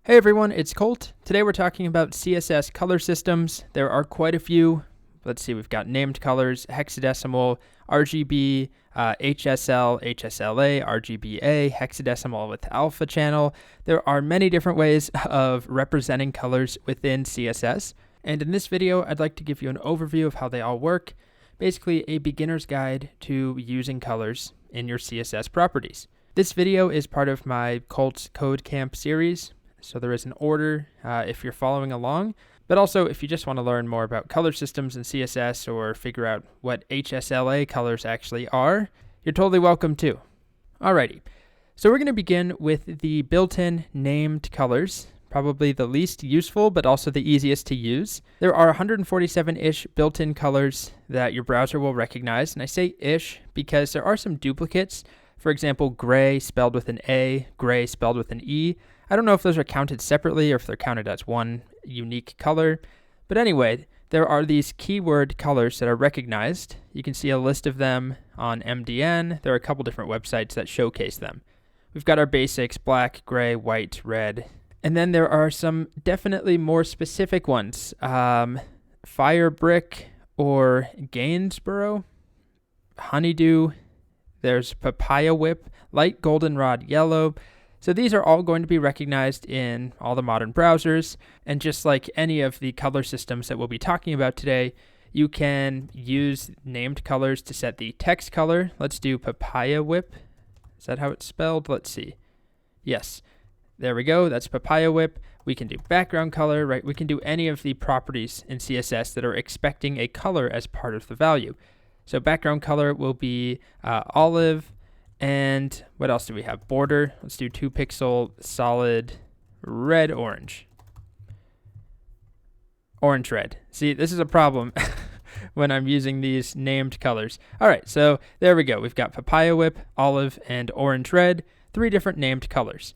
Hey everyone, it's Colt. Today we're talking about CSS color systems. There are quite a few. Let's see, we've got named colors, hexadecimal, RGB, HSL, HSLA, RGBA, hexadecimal with alpha channel. There are many different ways of representing colors within CSS. And in this video, I'd like to give you an overview of how they all work. Basically, a beginner's guide to using colors in your CSS properties. This video is part of my Colt Code Camp series. So there is an order if you're following along, but also if you just want to learn more about color systems in CSS or figure out what HSLA colors actually are, you're totally welcome too. Alrighty, so we're going to begin with the built-in named colors, probably the least useful, but also the easiest to use. There are 147-ish built-in colors that your browser will recognize, and I say ish because there are some duplicates. For example, gray spelled with an A, gray spelled with an E. I don't know if those are counted separately or if they're counted as one unique color. But anyway, there are these keyword colors that are recognized. You can see a list of them on MDN. There are a couple different websites that showcase them. We've got our basics, black, gray, white, red. And then there are some definitely more specific ones. Fire brick or Gainsborough, honeydew. There's papaya whip, light goldenrod yellow. So these are all going to be recognized in all the modern browsers. And just like any of the color systems that we'll be talking about today, you can use named colors to set the text color. Let's do papaya whip. Is that how it's spelled? Let's see. Yes, there we go. That's papaya whip. We can do background color, right? We can do any of the properties in CSS that are expecting a color as part of the value. So background color will be olive. And what else do we have? Border. Let's do 2 pixel solid red orange. Orange red. See, this is a problem when I'm using these named colors. All right, so there we go. We've got papaya whip, olive, and orange red, 3 different named colors.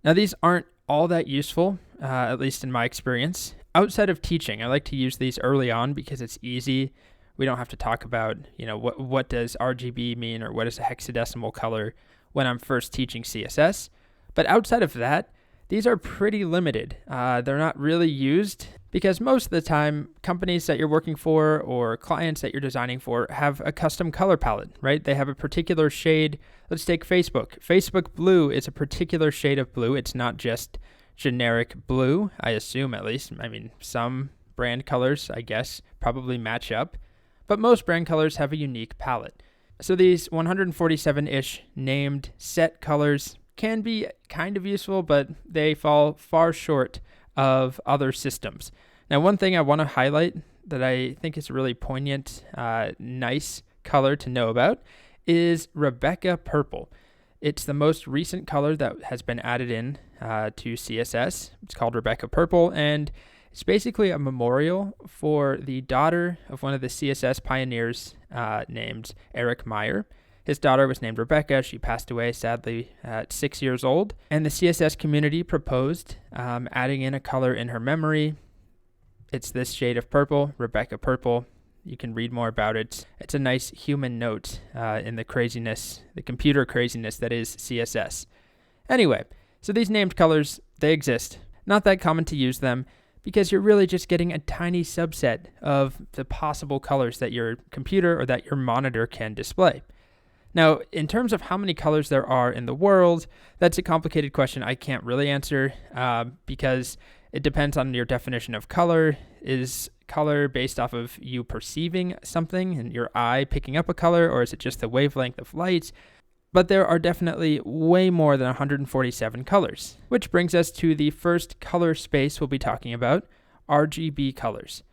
Now these aren't all that useful, at least in my experience. Outside of teaching, I like to use these early on because it's easy. We don't have to talk about, what does RGB mean or what is a hexadecimal color when I'm first teaching CSS. But outside of that, these are pretty limited. They're not really used because most of the time, companies that you're working for or clients that you're designing for have a custom color palette, right? They have a particular shade. Let's take Facebook. Facebook blue is a particular shade of blue. It's not just generic blue, I assume at least. I mean, some brand colors, I guess, probably match up. But most brand colors have a unique palette. So these 147-ish named set colors can be kind of useful, but they fall far short of other systems. Now, one thing I want to highlight that I think is a really poignant, nice color to know about is Rebecca Purple. It's the most recent color that has been added in to CSS. It's called Rebecca Purple, and it's basically a memorial for the daughter of one of the CSS pioneers named Eric Meyer. His daughter was named Rebecca. She passed away, sadly, at 6 years old. And the CSS community proposed adding in a color in her memory. It's this shade of purple, Rebecca Purple. You can read more about it. It's a nice human note in the craziness, the computer craziness that is CSS. Anyway, so these named colors, they exist. Not that common to use them, because you're really just getting a tiny subset of the possible colors that your computer or that your monitor can display. Now, in terms of how many colors there are in the world, that's a complicated question I can't really answer because it depends on your definition of color. Is color based off of you perceiving something and your eye picking up a color, or is it just the wavelength of light? But there are definitely way more than 147 colors, which brings us to the first color space we'll be talking about, RGB colors.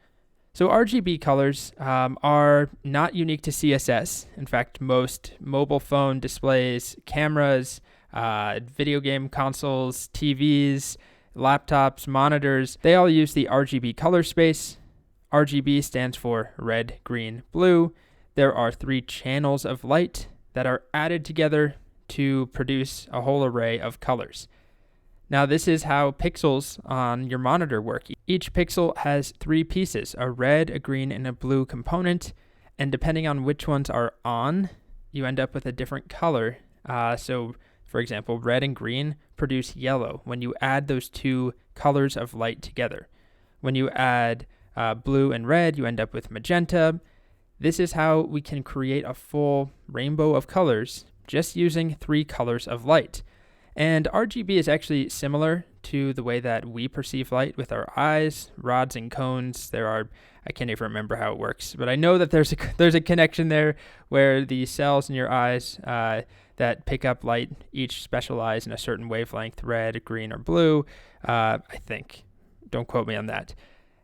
So RGB colors are not unique to CSS. In fact, most mobile phone displays, cameras, video game consoles, TVs, laptops, monitors, they all use the RGB color space. RGB stands for red, green, blue. There are 3 channels of light that are added together to produce a whole array of colors. Now, this is how pixels on your monitor work. Each pixel has 3 pieces, a red, a green, and a blue component, and depending on which ones are on, you end up with a different color. So For example, red and green produce yellow when you add those two colors of light together. When you add blue and red, you end up with magenta. This is how we can create a full rainbow of colors just using 3 colors of light. And RGB is actually similar to the way that we perceive light with our eyes, rods and cones. I can't even remember how it works, but I know that there's a connection there where the cells in your eyes that pick up light each specialize in a certain wavelength, red, green, or blue, I think. Don't quote me on that.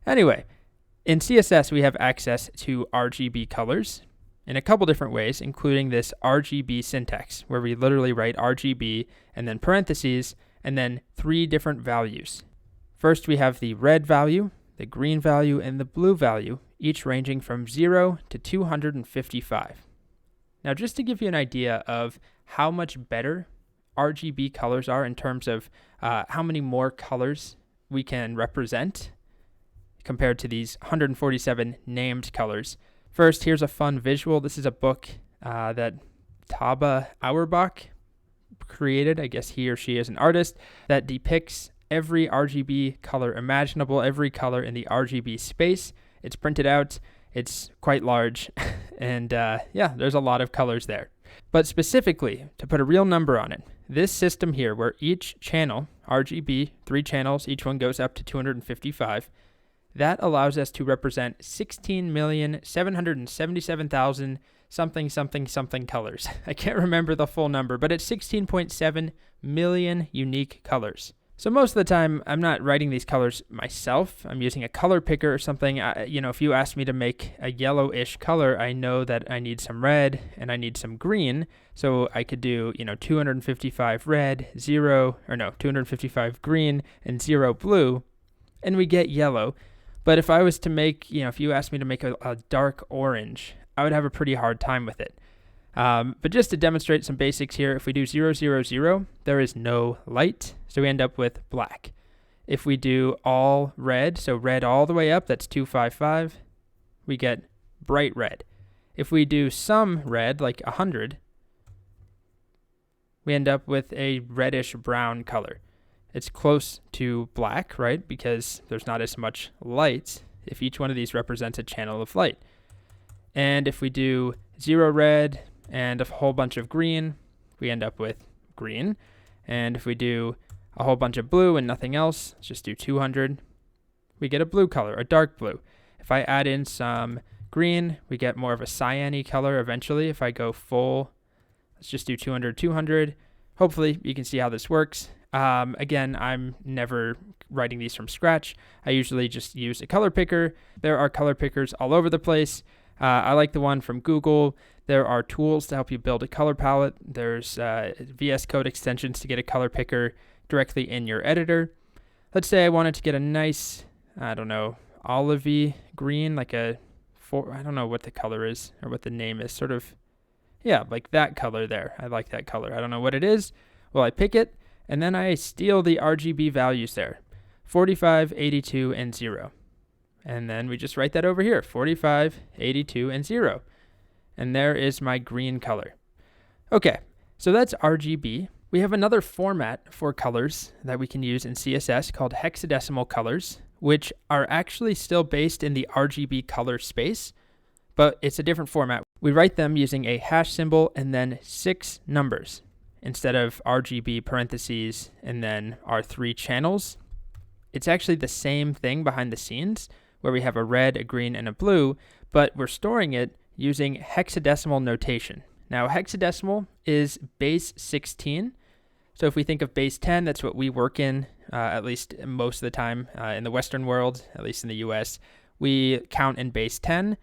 Anyway, in CSS, we have access to RGB colors in a couple different ways, including this RGB syntax, where we literally write RGB and then parentheses, and then 3 different values. First, we have the red value, the green value, and the blue value, each ranging from 0 to 255. Now, just to give you an idea of how much better RGB colors are in terms of how many more colors we can represent compared to these 147 named colors. First, here's a fun visual. This is a book that Taba Auerbach created. I guess he or she is an artist that depicts every RGB color imaginable, every color in the RGB space. It's printed out. It's quite large. And there's a lot of colors there. But specifically, to put a real number on it, this system here where each channel, RGB, 3 channels, each one goes up to 255, that allows us to represent 16,777,000 something colors. I can't remember the full number, but it's 16.7 million unique colors. So most of the time, I'm not writing these colors myself. I'm using a color picker or something. If you ask me to make a yellowish color, I know that I need some red and I need some green. So I could do, 255 red, 255 green, and 0 blue, and we get yellow. But if I was to make, if you asked me to make a dark orange, I would have a pretty hard time with it. But just to demonstrate some basics here, if we do 0, 0, 0, there is no light, so we end up with black. If we do all red, so red all the way up, that's 255, we get bright red. If we do some red, like 100, we end up with a reddish brown color. It's close to black, right? Because there's not as much light if each one of these represents a channel of light. And if we do 0 red and a whole bunch of green, we end up with green. And if we do a whole bunch of blue and nothing else, let's just do 200, we get a blue color, a dark blue. If I add in some green, we get more of a cyan-y color eventually. If I go full, let's just do 200, 200. Hopefully you can see how this works. Again, I'm never writing these from scratch. I usually just use a color picker. There are color pickers all over the place. I like the one from Google. There are tools to help you build a color palette. There's VS Code extensions to get a color picker directly in your editor. Let's say I wanted to get a nice, olivey green, like I don't know what the color is or what the name is, like that color there. I like that color. I don't know what it is. Well, I pick it, and then I steal the RGB values there, 45, 82, and 0. And then we just write that over here, 45, 82, and 0. And there is my green color. Okay, so that's RGB. We have another format for colors that we can use in CSS called hexadecimal colors, which are actually still based in the RGB color space, but it's a different format. We write them using a hash symbol and then 6 numbers instead of RGB parentheses and then our 3 channels. It's actually the same thing behind the scenes where we have a red, a green, and a blue, but we're storing it using hexadecimal notation. Now, hexadecimal is base 16. So if we think of base 10, that's what we work in, at least most of the time in the Western world, at least in the US. We count in base 10,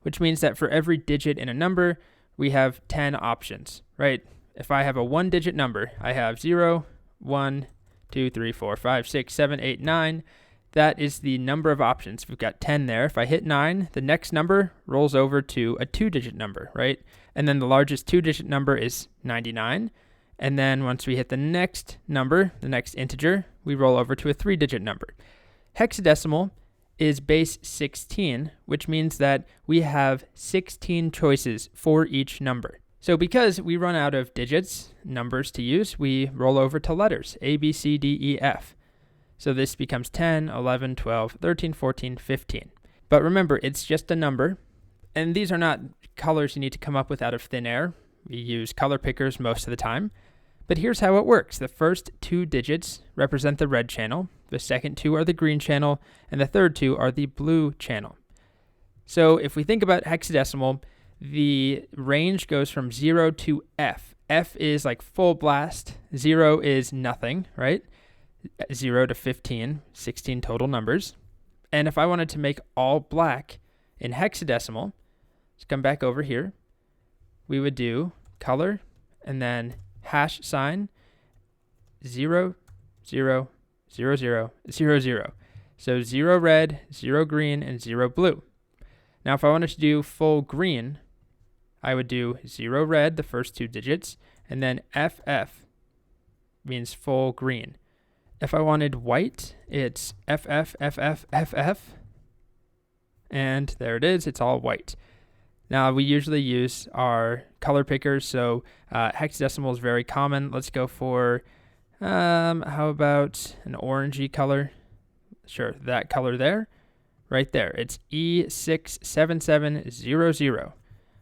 which means that for every digit in a number, we have 10 options, right? If I have a 1-digit number, I have 0, 1, 2, 3, 4, 5, 6, 7, 8, 9. That is the number of options. We've got 10 there. If I hit 9, the next number rolls over to a 2-digit number, right? And then the largest 2-digit number is 99. And then once we hit the next number, the next integer, we roll over to a 3-digit number. Hexadecimal is base 16, which means that we have 16 choices for each number. So because we run out of digits, numbers to use, we roll over to letters, A, B, C, D, E, F. So this becomes 10, 11, 12, 13, 14, 15. But remember, it's just a number, and these are not colors you need to come up with out of thin air. We use color pickers most of the time. But here's how it works. The first 2 digits represent the red channel, the second 2 are the green channel, and the third 2 are the blue channel. So if we think about hexadecimal, the range goes from 0 to F. F is like full blast, 0 is nothing, right? 0 to 15, 16 total numbers. And if I wanted to make all black in hexadecimal, let's come back over here, we would do color and then hash sign 0, 0, 0, 0, 0, 0. So 0 red, 0 green, and 0 blue. Now if I wanted to do full green, I would do 0 red, the first 2 digits, and then FF means full green. If I wanted white, it's FF, FF, FF, and there it is, it's all white. Now we usually use our color pickers, so hexadecimal is very common. Let's go for, how about an orangey color? Sure, that color there, right there. It's E67700.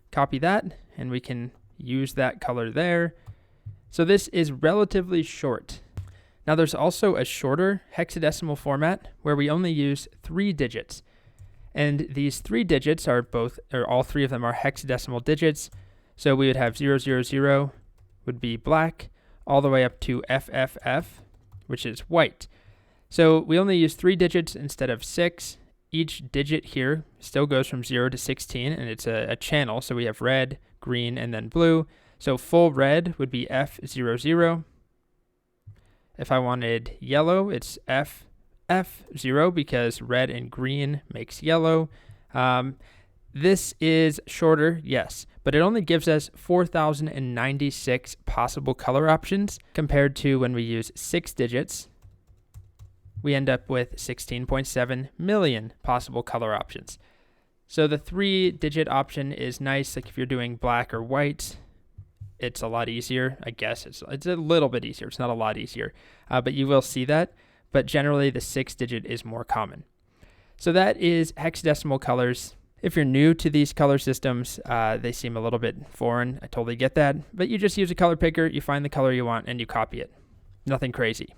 Copy that, and we can use that color there. So this is relatively short. Now there's also a shorter hexadecimal format where we only use 3 digits. And these 3 digits are all 3 of them are hexadecimal digits. So we would have 000 would be black, all the way up to FFF, which is white. So we only use 3 digits instead of 6. Each digit here still goes from 0 to 16, and it's a channel. So we have red, green, and then blue. So full red would be F00. If I wanted yellow, it's F0 because red and green makes yellow. This is shorter, yes, but it only gives us 4,096 possible color options compared to when we use 6 digits. We end up with 16.7 million possible color options. So the 3-digit option is nice, like if you're doing black or white. It's a lot easier. I guess it's a little bit easier. It's not a lot easier, but you will see that. But generally, the 6-digit is more common. So that is hexadecimal colors. If you're new to these color systems, they seem a little bit foreign. I totally get that. But you just use a color picker, you find the color you want, and you copy it. Nothing crazy.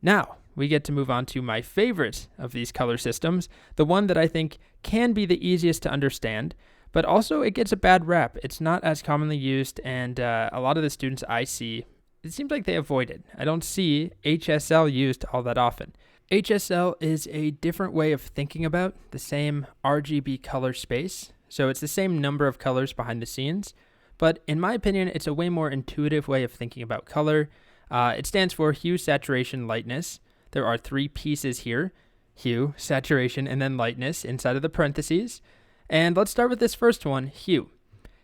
Now, we get to move on to my favorite of these color systems, the one that I think can be the easiest to understand, but also it gets a bad rap. It's not as commonly used, and a lot of the students I see, it seems like they avoid it. I don't see HSL used all that often. HSL is a different way of thinking about the same RGB color space. So it's the same number of colors behind the scenes, but in my opinion, it's a way more intuitive way of thinking about color. It stands for hue, saturation, lightness. There are 3 pieces here, hue, saturation, and then lightness inside of the parentheses. And let's start with this first one, hue.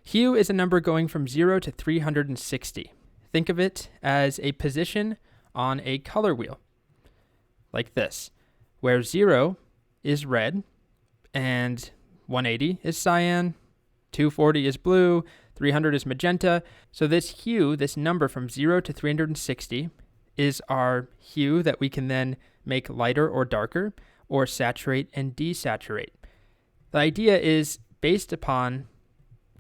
Hue is a number going from 0 to 360. Think of it as a position on a color wheel, like this, where 0 is red, and 180 is cyan, 240 is blue, 300 is magenta. So this hue, this number from 0 to 360, is our hue that we can then make lighter or darker, or saturate and desaturate. The idea is based upon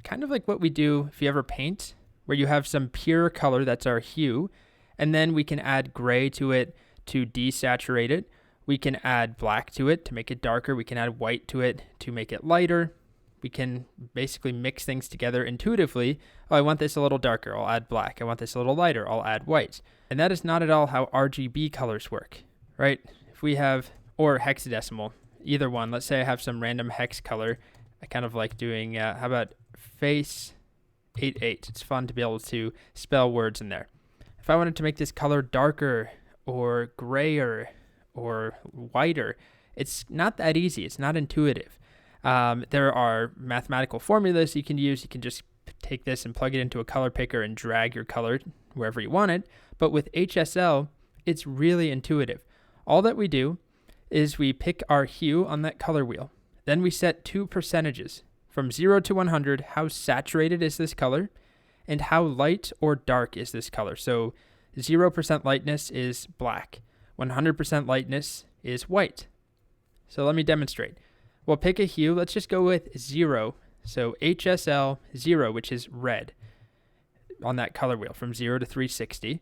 kind of like what we do if you ever paint, where you have some pure color that's our hue, and then we can add gray to it to desaturate it. We can add black to it to make it darker. We can add white to it to make it lighter. We can basically mix things together intuitively. Oh, I want this a little darker, I'll add black. I want this a little lighter, I'll add white. And that is not at all how RGB colors work, right? If we have, or hexadecimal, either one. Let's say I have some random hex color. I kind of like doing, how about face 88? It's fun to be able to spell words in there. If I wanted to make this color darker or grayer or whiter, it's not that easy. It's not intuitive. There are mathematical formulas you can use. You can just take this and plug it into a color picker and drag your color wherever you want it. But with HSL, it's really intuitive. All that we do is we pick our hue on that color wheel. Then we set 2 percentages from 0 to 100. How saturated is this color? and how light or dark is this color. So 0% lightness is black. 100% lightness is white. So let me demonstrate. We'll pick a hue. Let's just go with 0. So HSL 0, which is red on that color wheel from 0 to 360.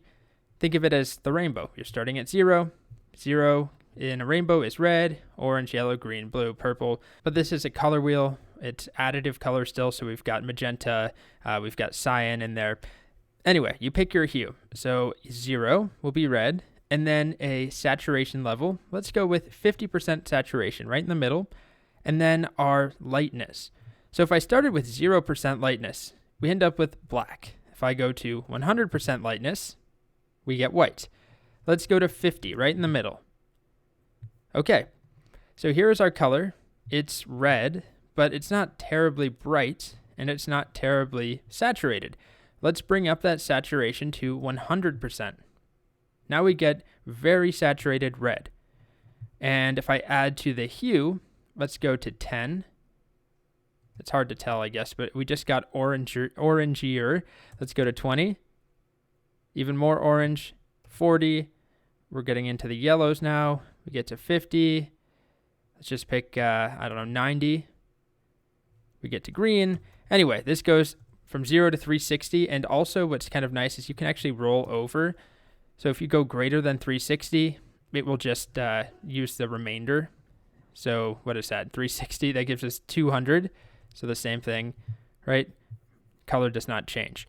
Think of it as the rainbow. You're starting at 0. 0 in a rainbow is red, orange, yellow, green, blue, purple. But this is a color wheel. It's additive color still, so we've got magenta, we've got cyan in there. Anyway, you pick your hue. So 0 will be red, and then a saturation level. Let's go with 50% saturation right in the middle, and then our lightness. So if I started with 0% lightness, we end up with black. If I go to 100% lightness, we get white. Let's go to 50 right in the middle. Okay, so here is our color. It's red, but it's not terribly bright, and it's not terribly saturated. Let's bring up that saturation to 100%. Now we get very saturated red. And if I add to the hue, let's go to 10. It's hard to tell, I guess, but we just got orangier. Let's go to 20. Even more orange. 40. We're getting into the yellows now. We get to 50. Let's just pick, 90. We get to green. Anyway, this goes from 0 to 360. And also what's kind of nice is you can actually roll over. So if you go greater than 360, it will just use the remainder. So what is that? 360, that gives us 200. So the same thing, right? Color does not change.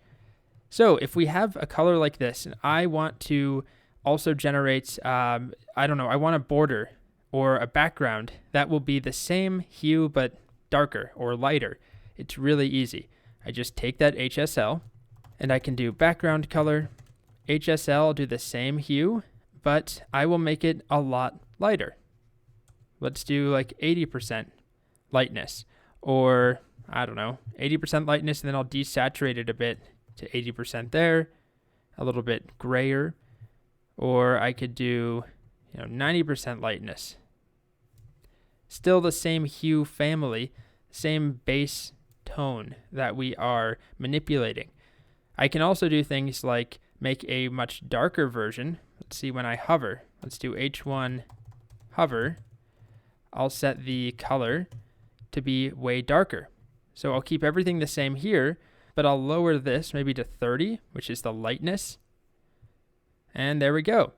So if we have a color like this, and I want to also generate, I want a border or a background that will be the same hue but darker or lighter. It's really easy. I just take that HSL and I can do background color. HSL, do the same hue, but I will make it a lot lighter. Let's do like 80% lightness, or 80% lightness, and then I'll desaturate it a bit to 80% there, a little bit grayer. Or I could do 90% lightness. Still the same hue family, same base tone that we are manipulating. I can also do things like make a much darker version. Let's see when I hover. Let's do H1 hover. I'll set the color to be way darker. So I'll keep everything the same here, but I'll lower this maybe to 30, which is the lightness. And there we go.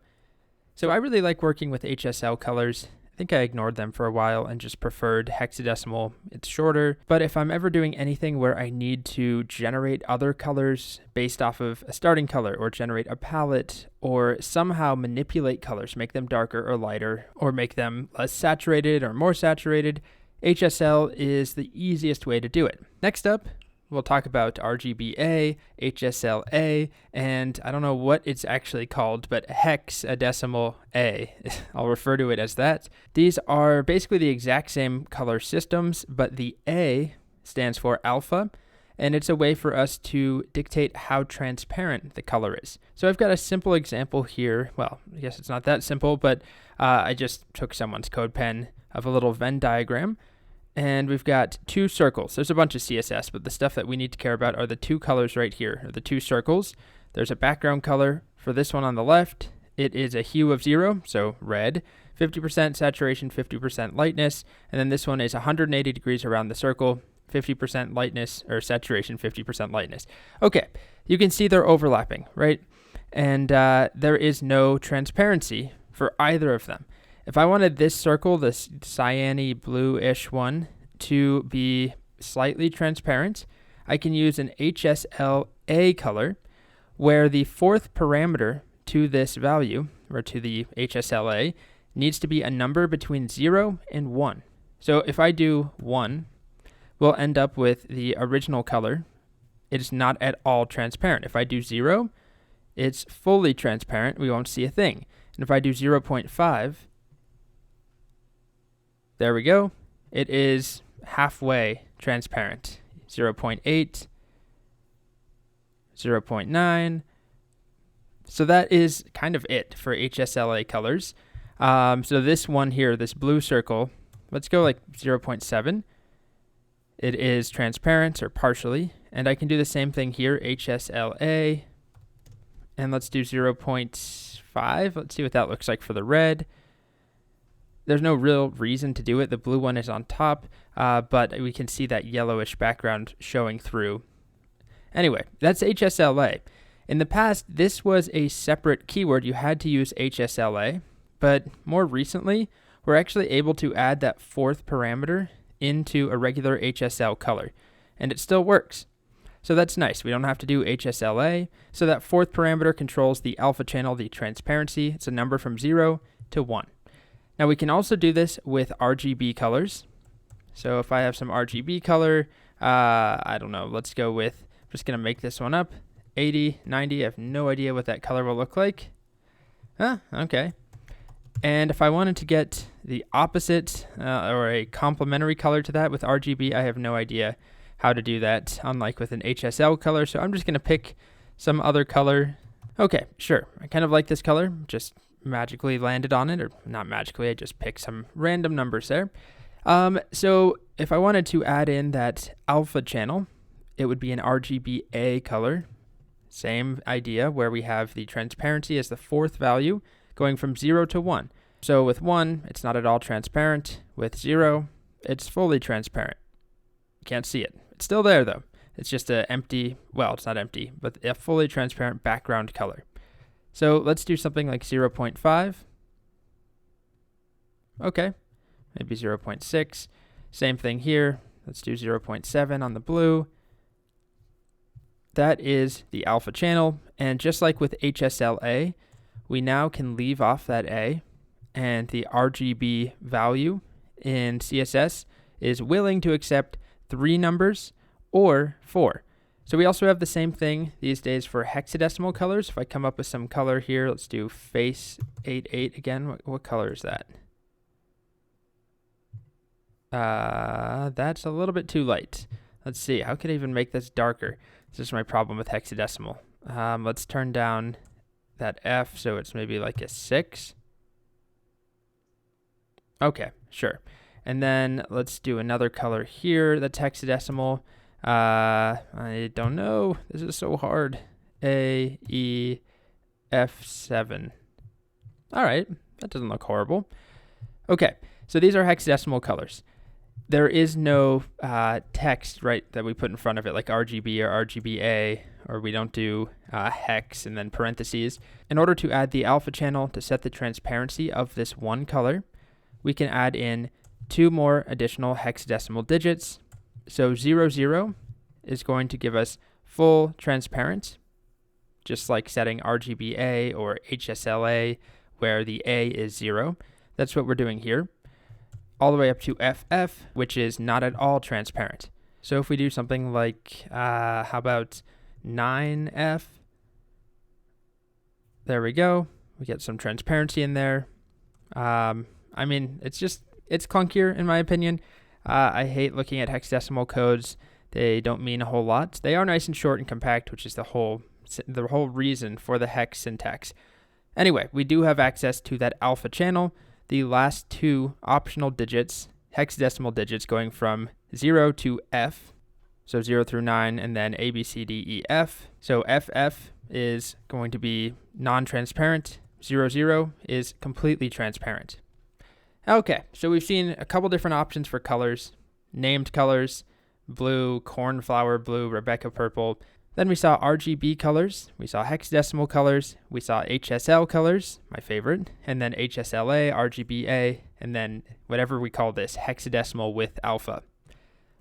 So I really like working with HSL colors. I think I ignored them for a while and just preferred hexadecimal. It's shorter, but if I'm ever doing anything where I need to generate other colors based off of a starting color, or generate a palette, or somehow manipulate colors, make them darker or lighter, or make them less saturated or more saturated, HSL is the easiest way to do it. Next up, we'll talk about RGBA, HSLA, and I don't know what it's actually called, but Hexadecimal A. I'll refer to it as that. These are basically the exact same color systems, but the A stands for alpha, and it's a way for us to dictate how transparent the color is. So I've got a simple example here. Well, I guess it's not that simple, but I just took someone's code pen of a little Venn diagram. And we've got two circles. There's a bunch of CSS, but the stuff that we need to care about are the two colors right here, or the two circles. There's a background color for this one on the left. It is a hue of 0, so red, 50% saturation, 50% lightness. And then this one is 180 degrees around the circle, 50% lightness, or saturation, 50% lightness. Okay, you can see they're overlapping, right? And there is no transparency for either of them. If I wanted this circle, this cyan-y bluish one, to be slightly transparent, I can use an HSLA color, where the fourth parameter to this value, or to the HSLA, needs to be a number between 0 and 1. So if I do 1, we'll end up with the original color. It is not at all transparent. If I do 0, it's fully transparent. We won't see a thing. And if I do 0.5, there we go. It is halfway transparent. 0.8, 0.9. So that is kind of it for HSLA colors. So this one here, this blue circle, let's go like 0.7. it is transparent or partially. And I can do the same thing here, HSLA. And let's do 0.5. Let's see what that looks like for the red. There's no real reason to do it. The blue one is on top, but we can see that yellowish background showing through. Anyway, that's HSLA. In the past, this was a separate keyword. You had to use HSLA, but more recently, we're actually able to add that fourth parameter into a regular HSL color, and it still works. So that's nice. We don't have to do HSLA. So that fourth parameter controls the alpha channel, the transparency. It's a number from 0 to 1. Now we can also do this with RGB colors. So if I have some RGB color, I don't know, let's go with, I'm just going to make this one up, 80, 90, I have no idea what that color will look like. Okay. And if I wanted to get the opposite or a complementary color to that with RGB, I have no idea how to do that, unlike with an HSL color. So I'm just going to pick some other color. Okay, sure. I kind of like this color, just magically landed on it, or not magically, I just picked some random numbers there. So if I wanted to add in that alpha channel, it would be an RGBA color. Same idea, where we have the transparency as the fourth value going from 0 to 1. So with 1, it's not at all transparent. With 0, it's fully transparent. You can't see it. It's still there though. It's just an empty, well, it's not empty, but a fully transparent background color. So let's do something like 0.5. Okay, maybe 0.6. Same thing here. Let's do 0.7 on the blue. That is the alpha channel. And just like with HSLA, we now can leave off that A, and the RGB value in CSS is willing to accept 3 numbers or 4. So we also have the same thing these days for hexadecimal colors. If I come up with some color here, let's do face 88 again. What color is that? That's a little bit too light. Let's see, how can I even make this darker? This is my problem with hexadecimal. Let's turn down that F so it's maybe like a 6. Okay, sure. And then let's do another color here that's hexadecimal. I don't know. This is so hard. AEF7. All right, that doesn't look horrible. Okay, so these are hexadecimal colors. There is no text, right, that we put in front of it, like RGB or RGBA, or we don't do HEX and then parentheses. In order to add the alpha channel to set the transparency of this one color, we can add in 2 more additional hexadecimal digits. So 00 is going to give us full transparent, just like setting RGBA or HSLA, where the A is 0. That's what we're doing here. All the way up to FF, which is not at all transparent. So if we do something like, how about 9F? There we go. We get some transparency in there. I mean, it's clunkier in my opinion. I hate looking at hexadecimal codes. They don't mean a whole lot. They are nice and short and compact, which is the whole reason for the hex syntax. Anyway, we do have access to that alpha channel. The last 2 optional digits, hexadecimal digits going from 0 to F, so 0 through 9, and then A, B, C, D, E, F. So FF is going to be non-transparent. 00 is completely transparent. Okay, so we've seen a couple different options for colors. Named colors, blue, cornflower blue, Rebecca purple. Then we saw RGB colors, we saw hexadecimal colors, we saw HSL colors, my favorite, and then HSLA, RGBA, and then whatever we call this, hexadecimal with alpha.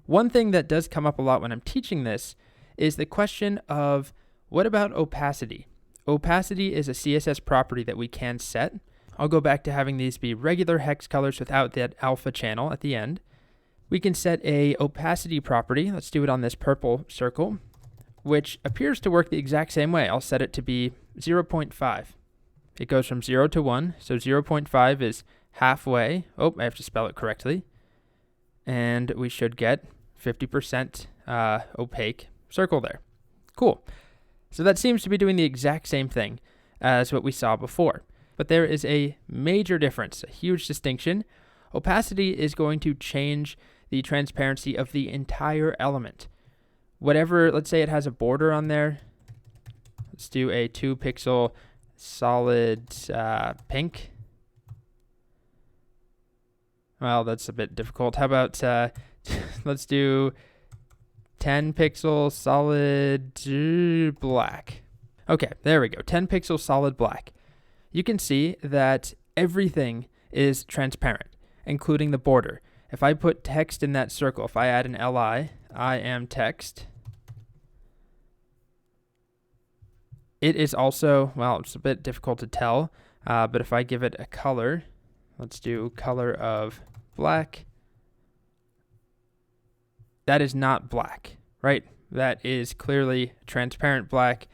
One thing that does come up a lot when I'm teaching this is the question of, what about opacity? Opacity is a CSS property that we can set. I'll go back to having these be regular hex colors without that alpha channel at the end. We can set a opacity property, let's do it on this purple circle, which appears to work the exact same way. I'll set it to be 0.5. It goes from 0 to 1, so 0.5 is halfway. Oh, I have to spell it correctly. And we should get 50% opaque circle there. Cool. So that seems to be doing the exact same thing as what we saw before. But there is a major difference, a huge distinction. Opacity is going to change the transparency of the entire element. Whatever, let's say it has a border on there. Let's do a 2 pixel solid pink. Well, that's a bit difficult. How about let's do 10 pixel solid black. Okay, there we go. 10 pixel solid black. You can see that everything is transparent, including the border. If I put text in that circle, if I add an li, I am text, it is also, well, it's a bit difficult to tell, but if I give it a color, let's do color of black, that is not black, right? That is clearly transparent black,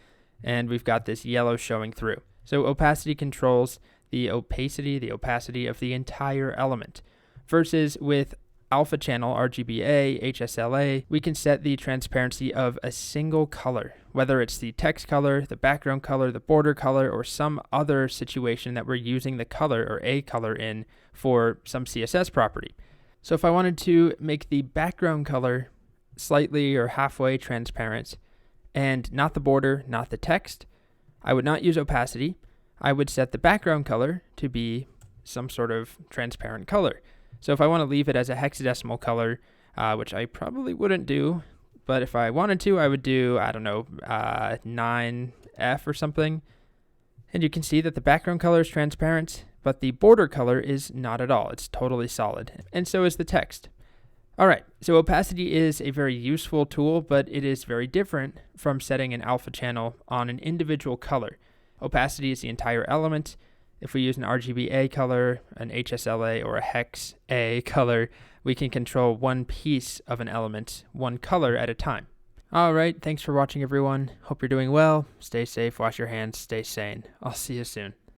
and we've got this yellow showing through. So opacity controls the opacity of the entire element, versus with alpha channel RGBA, HSLA, we can set the transparency of a single color, whether it's the text color, the background color, the border color, or some other situation that we're using the color or a color in for some CSS property. So if I wanted to make the background color slightly or halfway transparent, and not the border, not the text, I would not use opacity. I would set the background color to be some sort of transparent color. So if I want to leave it as a hexadecimal color, which I probably wouldn't do, but if I wanted to, I would do, I don't know, 9F or something. And you can see that the background color is transparent, but the border color is not at all. It's totally solid. And so is the text. All right, so opacity is a very useful tool, but it is very different from setting an alpha channel on an individual color. Opacity is the entire element. If we use an RGBA color, an HSLA, or a HEX A color, we can control one piece of an element, one color at a time. All right, thanks for watching, everyone. Hope you're doing well. Stay safe, wash your hands, stay sane. I'll see you soon.